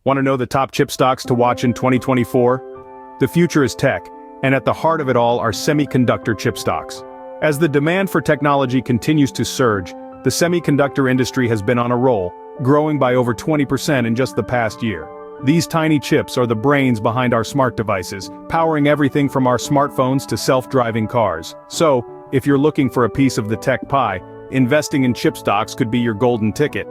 Want to know the top chip stocks to watch in 2024? The future is tech, and at the heart of it all are semiconductor chip stocks. As the demand for technology continues to surge, the semiconductor industry has been on a roll, growing by over 20% in just the past year. These tiny chips are the brains behind our smart devices, powering everything from our smartphones to self-driving cars. So, if you're looking for a piece of the tech pie, investing in chip stocks could be your golden ticket.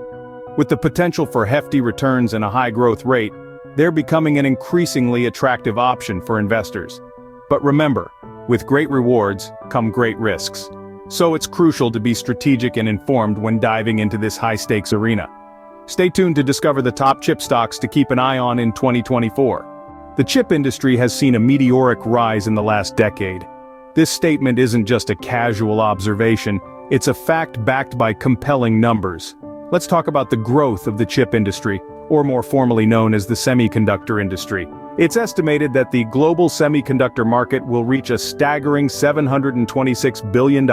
With the potential for hefty returns and a high growth rate, they're becoming an increasingly attractive option for investors. But remember, with great rewards come great risks. So it's crucial to be strategic and informed when diving into this high-stakes arena. Stay tuned to discover the top chip stocks to keep an eye on in 2024. The chip industry has seen a meteoric rise in the last decade. This statement isn't just a casual observation, it's a fact backed by compelling numbers. Let's talk about the growth of the chip industry, or more formally known as the semiconductor industry. It's estimated that the global semiconductor market will reach a staggering $726 billion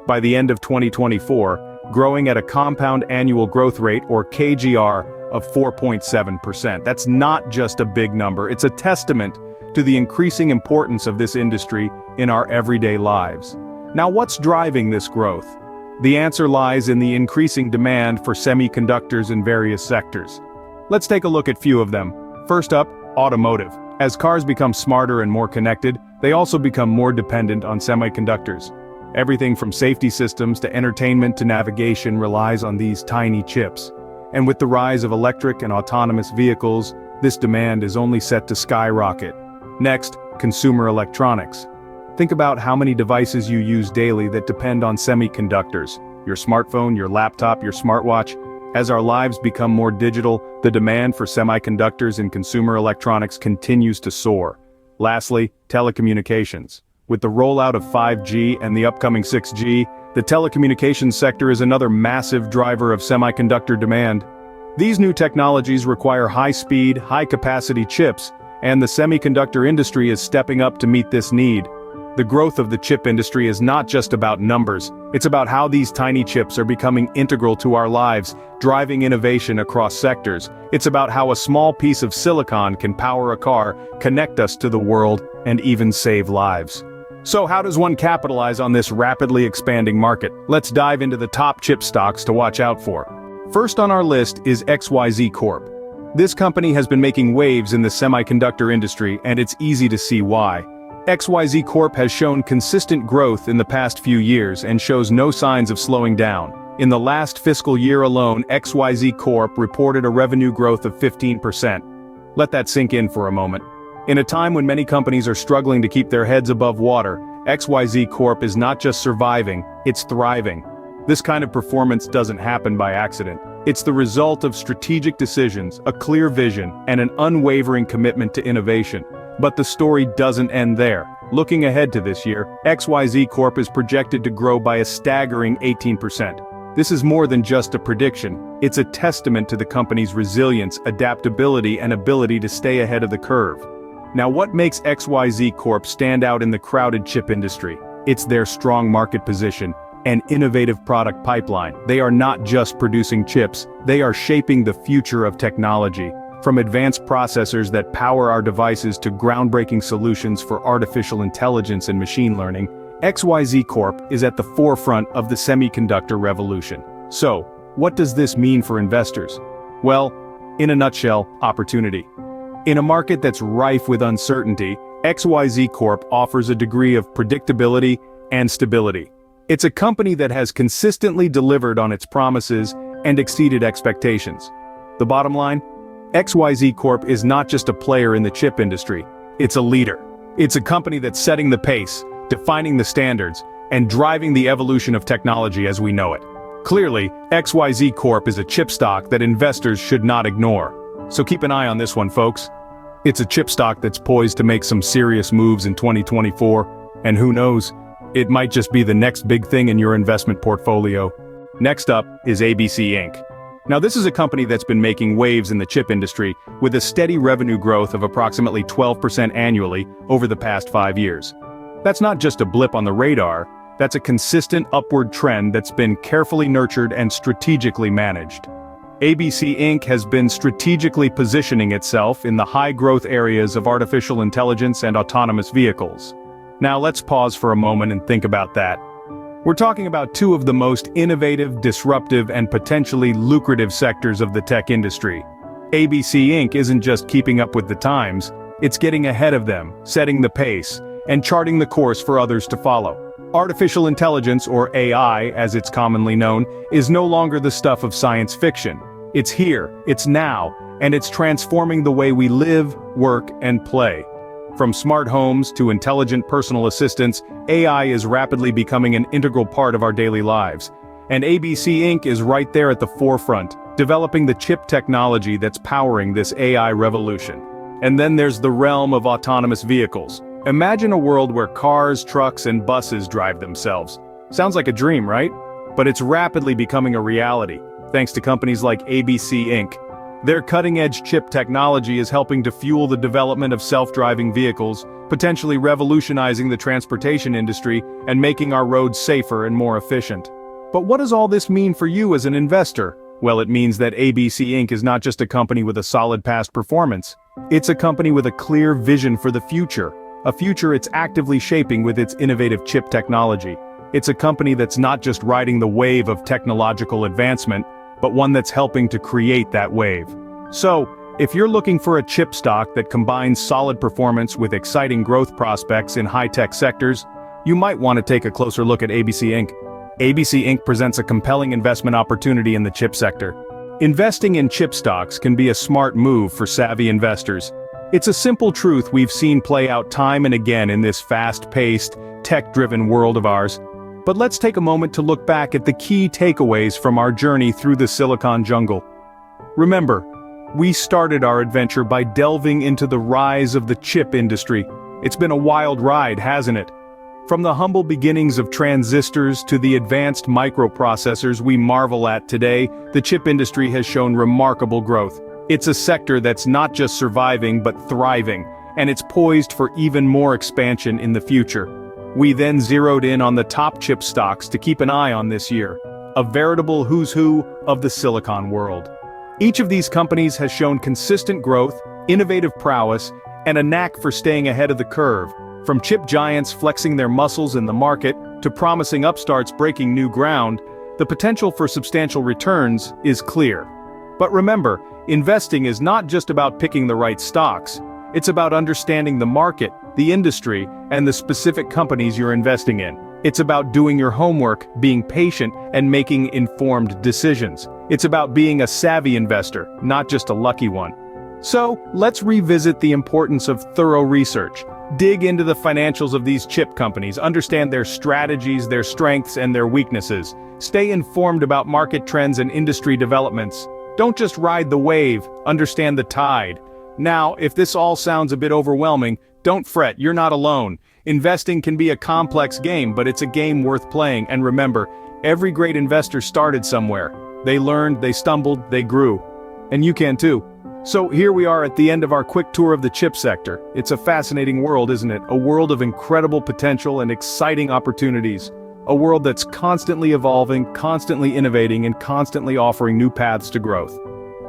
by the end of 2024, growing at a compound annual growth rate, or CAGR, of 4.7%. That's not just a big number, it's a testament to the increasing importance of this industry in our everyday lives. Now, what's driving this growth? The answer lies in the increasing demand for semiconductors in various sectors. Let's take a look at a few of them. First up, automotive. As cars become smarter and more connected, they also become more dependent on semiconductors. Everything from safety systems to entertainment to navigation relies on these tiny chips. And with the rise of electric and autonomous vehicles, this demand is only set to skyrocket. Next, consumer electronics. Think about how many devices you use daily that depend on semiconductors. Your smartphone, your laptop, your smartwatch. As our lives become more digital, the demand for semiconductors in consumer electronics continues to soar. Lastly, telecommunications. With the rollout of 5G and the upcoming 6G, the telecommunications sector is another massive driver of semiconductor demand. These new technologies require high-speed, high-capacity chips, and the semiconductor industry is stepping up to meet this need. The growth of the chip industry is not just about numbers, it's about how these tiny chips are becoming integral to our lives, driving innovation across sectors. It's about how a small piece of silicon can power a car, connect us to the world, and even save lives. So how does one capitalize on this rapidly expanding market? Let's dive into the top chip stocks to watch out for. First on our list is XYZ Corp. This company has been making waves in the semiconductor industry, and it's easy to see why. XYZ Corp has shown consistent growth in the past few years and shows no signs of slowing down. In the last fiscal year alone, XYZ Corp reported a revenue growth of 15%. Let that sink in for a moment. In a time when many companies are struggling to keep their heads above water, XYZ Corp is not just surviving, it's thriving. This kind of performance doesn't happen by accident. It's the result of strategic decisions, a clear vision, and an unwavering commitment to innovation. But the story doesn't end there. Looking ahead to this year, XYZ Corp is projected to grow by a staggering 18%. This is more than just a prediction, it's a testament to the company's resilience, adaptability, and ability to stay ahead of the curve. Now, what makes XYZ Corp stand out in the crowded chip industry? It's their strong market position and innovative product pipeline. They are not just producing chips, they are shaping the future of technology. From advanced processors that power our devices to groundbreaking solutions for artificial intelligence and machine learning, XYZ Corp is at the forefront of the semiconductor revolution. So, what does this mean for investors? Well, in a nutshell, opportunity. In a market that's rife with uncertainty, XYZ Corp offers a degree of predictability and stability. It's a company that has consistently delivered on its promises and exceeded expectations. The bottom line? XYZ Corp is not just a player in the chip industry, it's a leader. It's a company that's setting the pace, defining the standards, and driving the evolution of technology as we know it. Clearly, XYZ Corp is a chip stock that investors should not ignore. So keep an eye on this one, folks. It's a chip stock that's poised to make some serious moves in 2024, and who knows, it might just be the next big thing in your investment portfolio. Next up is ABC Inc. Now, this is a company that's been making waves in the chip industry with a steady revenue growth of approximately 12% annually over the past 5 years. That's not just a blip on the radar, that's a consistent upward trend that's been carefully nurtured and strategically managed. ABC Inc. has been strategically positioning itself in the high-growth areas of artificial intelligence and autonomous vehicles. Now let's pause for a moment and think about that. We're talking about two of the most innovative, disruptive, and potentially lucrative sectors of the tech industry. ABC Inc. isn't just keeping up with the times, it's getting ahead of them, setting the pace, and charting the course for others to follow. Artificial intelligence, or AI as it's commonly known, is no longer the stuff of science fiction. It's here, it's now, and it's transforming the way we live, work, and play. From smart homes to intelligent personal assistants, AI is rapidly becoming an integral part of our daily lives. And ABC Inc. is right there at the forefront, developing the chip technology that's powering this AI revolution. And then there's the realm of autonomous vehicles. Imagine a world where cars, trucks, and buses drive themselves. Sounds like a dream, right? But it's rapidly becoming a reality, thanks to companies like ABC Inc. Their cutting-edge chip technology is helping to fuel the development of self-driving vehicles, potentially revolutionizing the transportation industry and making our roads safer and more efficient. But what does all this mean for you as an investor? Well, it means that ABC Inc. is not just a company with a solid past performance. It's a company with a clear vision for the future, a future it's actively shaping with its innovative chip technology. It's a company that's not just riding the wave of technological advancement, but one that's helping to create that wave. So, if you're looking for a chip stock that combines solid performance with exciting growth prospects in high-tech sectors, you might want to take a closer look at ABC Inc. ABC Inc. presents a compelling investment opportunity in the chip sector. Investing in chip stocks can be a smart move for savvy investors. It's a simple truth we've seen play out time and again in this fast-paced, tech-driven world of ours. But let's take a moment to look back at the key takeaways from our journey through the Silicon Jungle. Remember, we started our adventure by delving into the rise of the chip industry. It's been a wild ride, hasn't it? From the humble beginnings of transistors to the advanced microprocessors we marvel at today, the chip industry has shown remarkable growth. It's a sector that's not just surviving but thriving, and it's poised for even more expansion in the future. We then zeroed in on the top chip stocks to keep an eye on this year, a veritable who's who of the silicon world. Each of these companies has shown consistent growth, innovative prowess, and a knack for staying ahead of the curve. From chip giants flexing their muscles in the market, to promising upstarts breaking new ground, the potential for substantial returns is clear. But remember, investing is not just about picking the right stocks. It's about understanding the market, the industry, and the specific companies you're investing in. It's about doing your homework, being patient, and making informed decisions. It's about being a savvy investor, not just a lucky one. So, let's revisit the importance of thorough research. Dig into the financials of these chip companies, understand their strategies, their strengths, and their weaknesses. Stay informed about market trends and industry developments. Don't just ride the wave, understand the tide. Now, if this all sounds a bit overwhelming, don't fret, you're not alone. Investing can be a complex game, but it's a game worth playing, and remember, every great investor started somewhere. They learned, they stumbled, they grew. And you can too. So here we are at the end of our quick tour of the chip sector. It's a fascinating world, isn't it? A world of incredible potential and exciting opportunities. A world that's constantly evolving, constantly innovating, and constantly offering new paths to growth.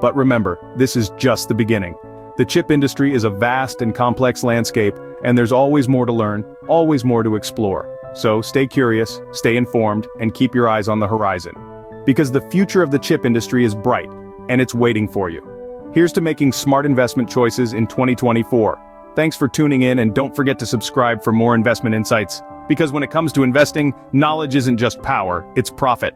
But remember, this is just the beginning. The chip industry is a vast and complex landscape, and there's always more to learn, always more to explore. So stay curious, stay informed, and keep your eyes on the horizon. Because the future of the chip industry is bright, and it's waiting for you. Here's to making smart investment choices in 2024. Thanks for tuning in, and don't forget to subscribe for more investment insights. Because when it comes to investing, knowledge isn't just power, it's profit.